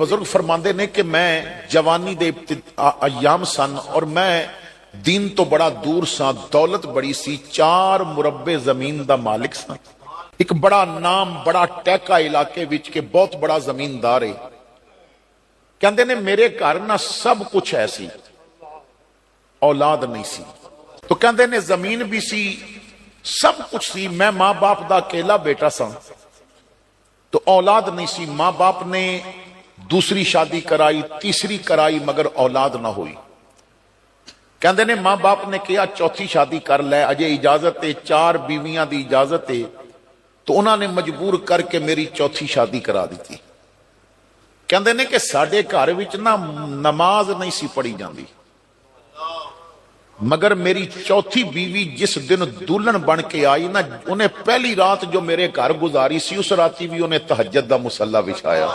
بزرگ فرماندے نے کہ میں جوانی دے ایام سن اور میں دین تو بڑا دور سا، دولت بڑی سی، 4 مربع زمین دا مالک سا، ایک بڑا نام بڑا ٹیکا علاقے وچ کے بہت بڑا زمیندار ہے۔ کہندے نے میرے گھر نہ سب کچھ ہے سی، اولاد نہیں سی، تو کہندے نے زمین بھی سی، سب کچھ سی، میں ماں باپ دا اکیلا بیٹا سا، تو اولاد نہیں سی۔ ماں باپ نے دوسری شادی کرائی، تیسری کرائی، مگر اولاد نہ ہوئی۔ کہندے نے ماں باپ نے کہا چوتھی شادی کر لے، اجے اجازت ہے، 4 بیویاں دی اجازت ہے، تو انہوں نے مجبور کر کے میری چوتھی شادی کرا دیتی۔ کہندے نے کہ ساڈے گھر وچ نہ نماز نہیں سی پڑھی جاندی، مگر میری چوتھی بیوی جس دن دلہن بن کے آئی نا، انہیں پہلی رات جو میرے گھر گزاری سی، اس راتی بھی انہیں تہجد دا مصلی بچھایا،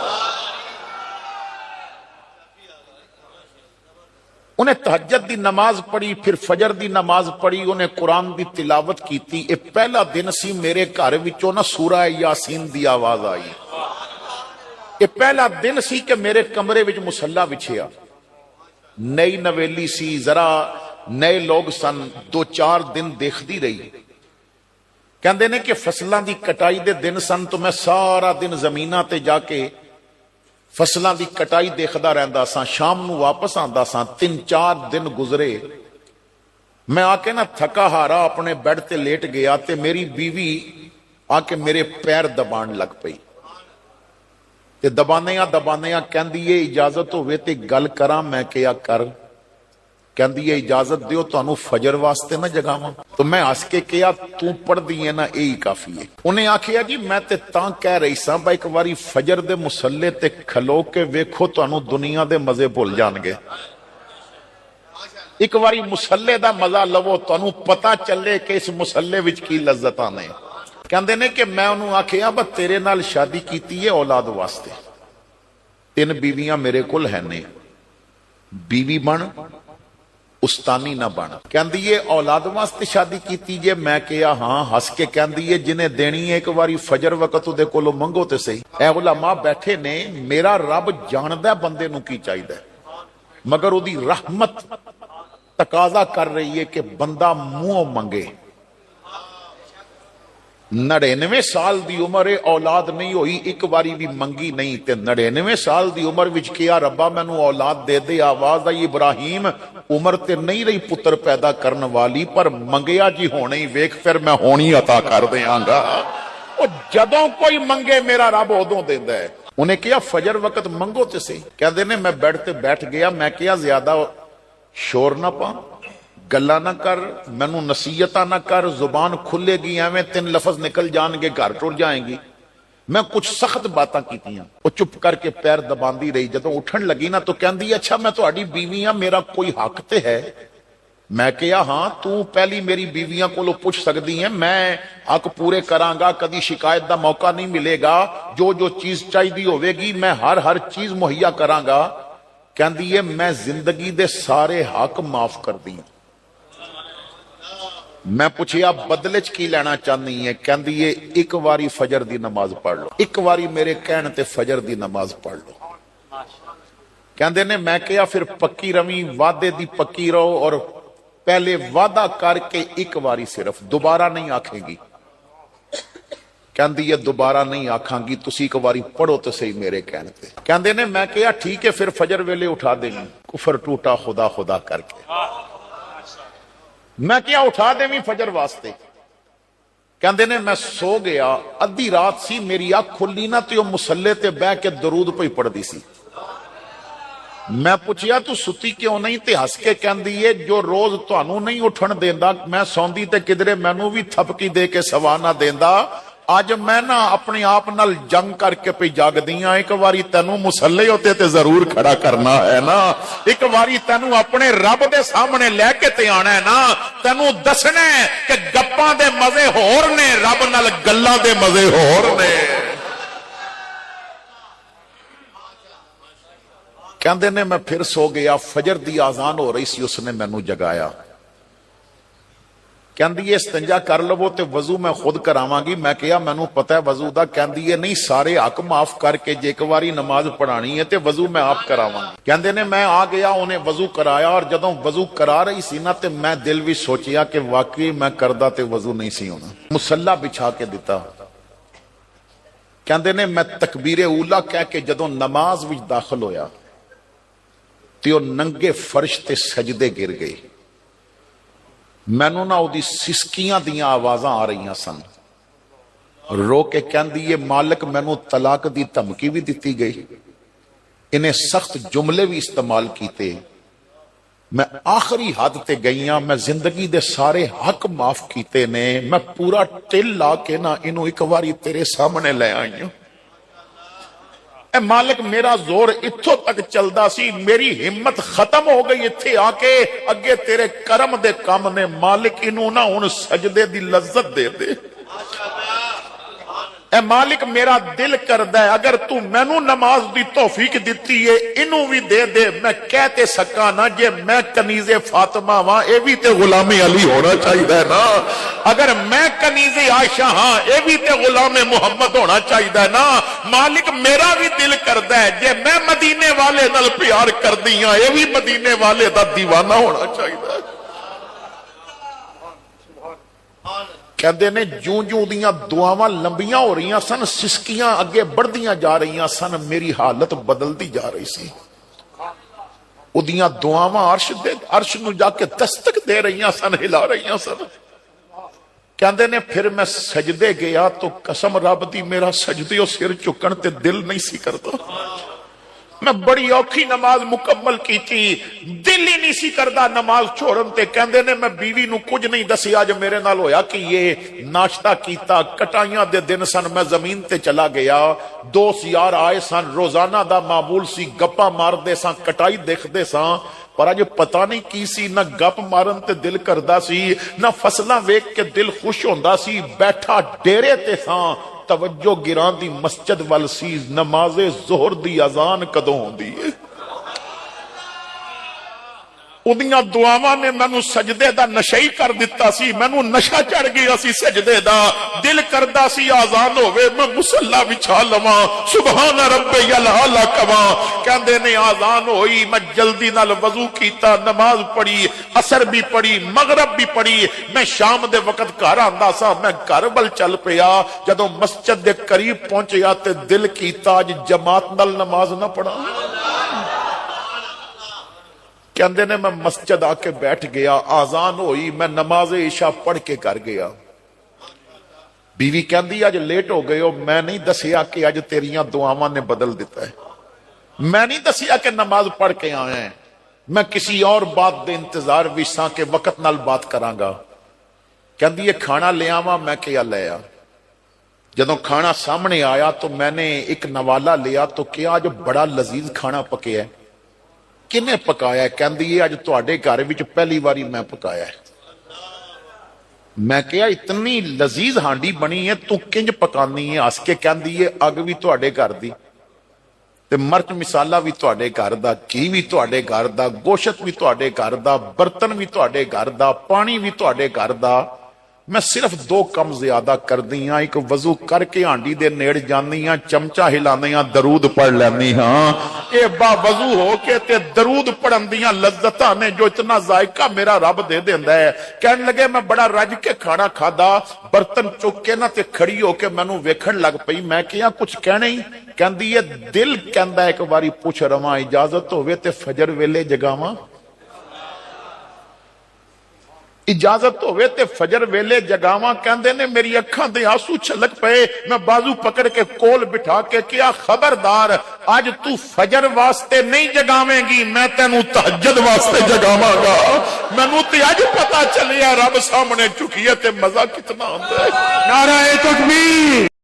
انہیں تہجد دی نماز پڑھی، پھر فجر دی نماز پڑھی، انہیں قرآن دی تلاوت کیتی۔ یہ پہلا دن سی میرے گھر وچوں نا سورہ یاسین دی آواز آئی، یہ پہلا دن سی کہ میرے کمرے وچ مصلی بچھیا۔ نئی نویلی سی، ذرا نئے لوگ سن، 2-4 دن دیکھتی رہی۔ کہندے نے کہ فصلاں دی کٹائی دے دن سن، تو میں سارا دن زمیناں تے جا کے فصلاں دی کٹائی دیکھدا رہندا سا، شام نو واپس آندا سا۔ 3-4 دن گزرے، میں آ کے نا تھکا ہارا اپنے بیڈ تے لیٹ گیا، تے میری بیوی آ کے میرے پیر دبان لگ پئی، تے دبانیاں کہندی ہے اجازت ہوئے تے گل کراں۔ میں کیا کر؟ کہندی ہے اجازت دیو تانوں فجر واسطے نہ جگاواں۔ تو میں ہس کے کیا تو پڑھ دی ہے نا، یہی کافی ہے۔ انہیں آکھیا جی میں تے تاں کہہ رہی سا با ایک واری فجر دے مصلے تے کھلو کے ویکھو تانوں دنیا دے مزے بھول جان گے، ایک واری مصلے دا مزہ لو، تانوں پتہ چلے کہ اس مصلے وچ کی لذتاں نے۔ کہندے نے کہ میں انہوں آکھیا با تیرے نال شادی کیتی ہے اولاد واسطے، 3 بیویاں میرے کول ہیں نے، بیوی بن استانی نہ بن۔ کہندی ہے اولاد واسطے شادی کیتی جے؟ میں کہیا ہاں۔ ہس کے کہندی ہے جنہیں دینی ہے ایک واری فجر وقت دے کولو منگو تے صحیح۔ اے علماء بیٹھے نے، میرا رب جاندہ بندے نو کی چاہیے، مگر او دی رحمت تقاضا کر رہی ہے کہ بندہ منہ منگے۔ 99 سال دی عمر اولاد نہیں ہوئی، ایک باری بھی منگی نہیں، تے 99 سال دی عمر وچ کیا ربا مینوں اولاد دے دے۔ آواز آئی ابراہیم عمر تے نہیں رہی پتر پیدا کرن والی، پر منگیا جی ہونے ہی ویکھ، پھر میں ہونی عطا کر دیاں گا۔ او جدوں کوئی منگے میرا رب ادوں دیندا ہے۔ انہیں کیا فجر وقت منگو تے صحیح۔ کہندے نے میں بیڈ تے بیٹھ گیا، میں کیا زیادہ شور نہ پا، گلا نہ کر، مینوں نصیحتاں نہ کر، زبان کھلے گی ایویں 3 لفظ نکل جان گے، گھر ٹر جائیں گی۔ میں کچھ سخت باتاں کیتیاں، وہ چپ کر کے پیر دباندی رہی۔ جدوں اٹھن لگی نا تو کہندی اچھا میں تہاڈی بیوی ہاں، میرا کوئی حق تے ہے؟ میں کہیا ہاں، تو پہلی میری بیویاں کولو پوچھ سکدی ہیں، میں حق پورے کراں گا، کدی شکایت دا موقع نہیں ملے گا، جو جو چیز چاہیے ہوے گی میں ہر چیز مہیا کراں گا۔ کہندی ہے میں زندگی دے سارے حق معاف کر دی۔ میں پوچھیا بدلے چ کی لینا چاہنی ہے؟ کہندی ہے ایک واری فجر دی نماز پڑھ لو، ایک واری میرے کہنے تے فجر دی نماز پڑھ لو۔ کہندے نے میں کہیا پھر پکی روی، وعدے دی پکی رہو، اور پہلے وعدہ کر کے ایک واری صرف، دوبارہ نہیں آکھیں گی۔ کہندی ہے دوبارہ نہیں آکھاں گی، تسی ایک واری پڑھو تو صحیح میرے کہنے تے۔ کہندے نے میں کہیا ٹھیک ہے، پھر فجر ویلے اٹھا دیں گی۔ کفر ٹوٹا خدا خدا کر کے، میں کیا اٹھا دیں فجر واسطے؟ کہندے نے میں سو گیا، ادھی رات سی، میری آنکھ کھلی نا تو مصلے تے بہ کے درود پہ پڑھ دی سی۔ میں پوچھیا تو ستی کیوں نہیں؟ تے ہس کے کہندی ہے جو روز تانوں نہیں اٹھن دیندا، میں سوندی تے کدرے مینوں بھی تھپکی دے کے سوا نہ دیندا، اج میں نا اپنے آپ نال جنگ کر کے پہ جاگ دیاں، ایک واری تینوں مسلے ہوتے تے ضرور کھڑا کرنا ہے نا، ایک واری تینوں اپنے رب دے سامنے لے کے تے آنا ہے نا، تینوں دسنا ہے کہ گپاں دے مزے ہور نے، رب نال گلاں دے مزے ہور نے۔ کہندے نے میں پھر سو گیا، فجر دی آزان ہو رہی سی، اس نے مینوں جگایا۔ ਕਹਿੰਦੀ ਇਸਤੰਜਾ ਕਰ ਲਵੋ ਤੇ ਵਜ਼ੂ ਮੈਂ ਖੁਦ ਕਰਾਵਾਂਗੀ। ਮੈਂ ਕਿਹਾ ਮੈਨੂੰ ਪਤਾ ਹੈ ਵਜ਼ੂ ਦਾ। ਕਹਿੰਦੀ ਹੈ ਨਹੀਂ, ਸਾਰੇ ਹੱਕ ਮਾਫ ਕਰਕੇ ਜੇ ਇੱਕ ਵਾਰੀ ਨਮਾਜ਼ ਪੜਾਣੀ ਹੈ ਤੇ ਵਜ਼ੂ ਮੈਂ ਆਪ ਕਰਾਵਾਂਗੀ। ਕਹਿੰਦੇ ਨੇ ਮੈਂ ਆ ਗਿਆ, ਉਹਨੇ ਵਜ਼ੂ ਕਰਾਇਆ, ਔਰ ਜਦੋਂ ਵਜ਼ੂ ਕਰਾ ਰਹੀ ਸੀ ਨਾ ਤੇ ਮੈਂ ਦਿਲ ਵਿੱਚ ਸੋਚਿਆ ਕਿ ਵਾਕਈ ਮੈਂ ਕਰਦਾ ਤੇ ਵਜ਼ੂ ਨਹੀਂ ਸੀ ਹੋਣਾ। ਮੁਸੱਲਾ ਵਿਛਾ ਕੇ ਦਿੱਤਾ। ਕਹਿੰਦੇ ਨੇ ਮੈਂ ਤਕਬੀਰੇ ਊਲਾ ਕਹਿ ਕੇ ਜਦੋਂ ਨਮਾਜ਼ ਵਿੱਚ ਦਾਖਲ ਹੋਇਆ ਤੇ ਉਹ ਨੰਗੇ ਫਰਸ਼ ਤੇ ਸਜਦੇ ਗਿਰ ਗਏ। ਮੈਨੂੰ ਨਾ ਉਹਦੀ ਸਿਸਕੀਆਂ ਦੀਆਂ ਆਵਾਜ਼ਾਂ ਆ ਰਹੀਆਂ ਸਨ। ਰੋ ਕੇ ਕਹਿੰਦੀ ਹੈ ਮਾਲਕ ਮੈਨੂੰ ਤਲਾਕ ਦੀ ਧਮਕੀ ਵੀ ਦਿੱਤੀ ਗਈ, ਇਹਨੇ ਸਖਤ ਜੁਮਲੇ ਵੀ ਇਸਤੇਮਾਲ ਕੀਤੇ। ਮੈਂ ਆਖਰੀ ਹੱਦ ਤੇ ਗਈਆਂ, ਮੈਂ ਜ਼ਿੰਦਗੀ ਦੇ ਸਾਰੇ ਹੱਕ ਮਾਫ ਕੀਤੇ ਨੇ। ਮੈਂ ਪੂਰਾ ਢਿੱਲ ਲਾ ਕੇ ਨਾ ਇਹਨੂੰ ਇੱਕ ਵਾਰੀ ਤੇਰੇ ਸਾਹਮਣੇ ਲੈ ਆਈ ਹਾਂ। اے مالک میرا زور اتھوں تک چلدا سی، میری ہمت ختم ہو گئی اتھے آ کے، اگے تیرے کرم دے کام نے مالک انہوں نہ ہن سجدے دی لذت دے دے۔ اے مالک میرا دل کردہ ہے اگر تو مینوں نماز دی توفیق دیتی ہے انہوں بھی دے دے، میں کہتے سکا نا جے میں کنیز فاطمہ ہاں اے بھی تے غلام علی ہونا چاہیے نا، اگر میں کنیز عائشہ ہاں اے بھی تے غلام محمد ہونا چاہیے نا۔ مالک میرا بھی دل کردہ ہے جے میں مدینے والے نال پیار کر دیاں اے بھی مدینے والے دا دیوانہ ہونا چاہیے۔ کہندے نے جوں جوں دیاں دعاواں لمبیاں ہو رہی سن، سسکیاں اگے بڑھدیاں جا رہی سن، میری حالت بدلتی جا رہی سی۔ او دیاں دعاواں عرش نو جا کے دستک دے رہی سن، ہلا رہی سن۔ کہندے نے پھر میں سجدے گیا تو قسم رب دی میرا سجدے سر چکن تے دل نہیں سی کرتا۔ میں بڑی اوکھی نماز مکمل کی تھی، دل ہی نہیں سی کردہ نماز چھوڑن تے۔ کہندے نے میں بیوی نو کچھ نہیں دسی آج میرے نال ہویا کہ یہ ناشتہ کیتا، کٹائیاں دے دن سن، میں زمین تے چلا گیا، دوست یار آئے سن، روزانہ دا معمول سی، گپا مار دے سن، کٹائی دیکھ دے سن، پر آج پتہ نہیں کی سی، نہ گپ مارن تے دل کردہ سی، نہ فصلہ ویک کے دل خوش ہوندہ سی، بیٹھا ڈیرے تے سان، توجہ گران دی مسجد والسی، نماز ظہر دی اذان کدوں ہوندی ہے۔ اُدیاں دعاواں نے مینوں سجدے دا نشئی کر دیتا سی، مینوں نشہ چڑھ گیا سی سجدے دا، دل کردہ سی آزان ہوئے میں مصلی بچھا لواں، سبحان ربی العالی کواں۔ کہندے نے آزان ہوئی، میں جلدی نال وضو کیتا، نماز پڑھی، عصر بھی پڑھی، مغرب بھی پڑھی، میں شام دے وقت گھر آندا سا، میں گھر ول چل پیا، جدوں مسجد دے قریب پہنچیا تے دل کیتا اج جماعت نال نماز نہ پڑھا۔ کہندے نے میں مسجد آ کے بیٹھ گیا، آزان ہوئی، میں نماز عشاء پڑھ کے کر گیا۔ بیوی کہندی آج لیٹ ہو گئے ہو، میں نہیں دسیا کہ آج تیریاں دعاواں نے بدل دیتا ہے، میں نہیں دسیا کہ نماز پڑھ کے آئے ہیں، میں کسی اور بات دے انتظار ویساں کے وقت نال بات کرانگا۔ کہندی یہ کھانا لے آواں، میں کیا لے آ۔ جدوں کھانا سامنے آیا تو میں نے ایک نوالا لیا تو کیا آج بڑا لذیذ کھانا پکیا ہے، کنے پکایا ہے؟ کہندی ہے آج تواڈے گھر وچ پہلی واری میں پکایا ہے۔ میں کہیا اتنی لذیذ ہانڈی بنی ہے تو کنج پکانی ہے؟ ہس کے کہندی ہے اگ بھی تواڈے گھر دی تے مرچ مسالہ بھی تواڈے گھر دا، گھی بھی تواڈے گھر دا، گوشت بھی تواڈے گھر دا، برتن بھی تواڈے گھر دا، پانی بھی تواڈے گھر دا، میں صرف دو کم زیادہ کر دیاں، ایک وضو کر کے ہانڈی دے نیڑ جانیاں، چمچہ ہلانیاں، درود پڑھ لینی ہاں۔ اے با وضو ہو کے تے درود پڑھن دیاں لذتاں نے جو اتنا ذائقہ میرا رب دے دیندا ہے۔ کہن لگے میں بڑا رج کے کھانا کھادا، برتن چک کے نہ تے کھڑی ہو کے مینوں ویکھن لگ پئی۔ میں کہیا کچھ کہنا ہی؟ کہندی ہے دل کہندا ہے ایک باری پوچھ رواں، اجازت ہوے تے فجر ویلے جگاواں؟ اجازت ہوئے تے فجر ویلے جگاواں؟ کہندے نے میری اکھاں دے آنسو چھلک پئے، میں بازو پکڑ کے کول بٹھا کے کیا خبردار آج تو فجر واسطے نہیں جگاویں گی، میں تینوں تہجد واسطے جگاواں گا۔ مینوں تے اج پتہ چلیا رب سامنے چکیے تے مزہ کتنا ہوندا ہے۔ نعرہ تکبیر۔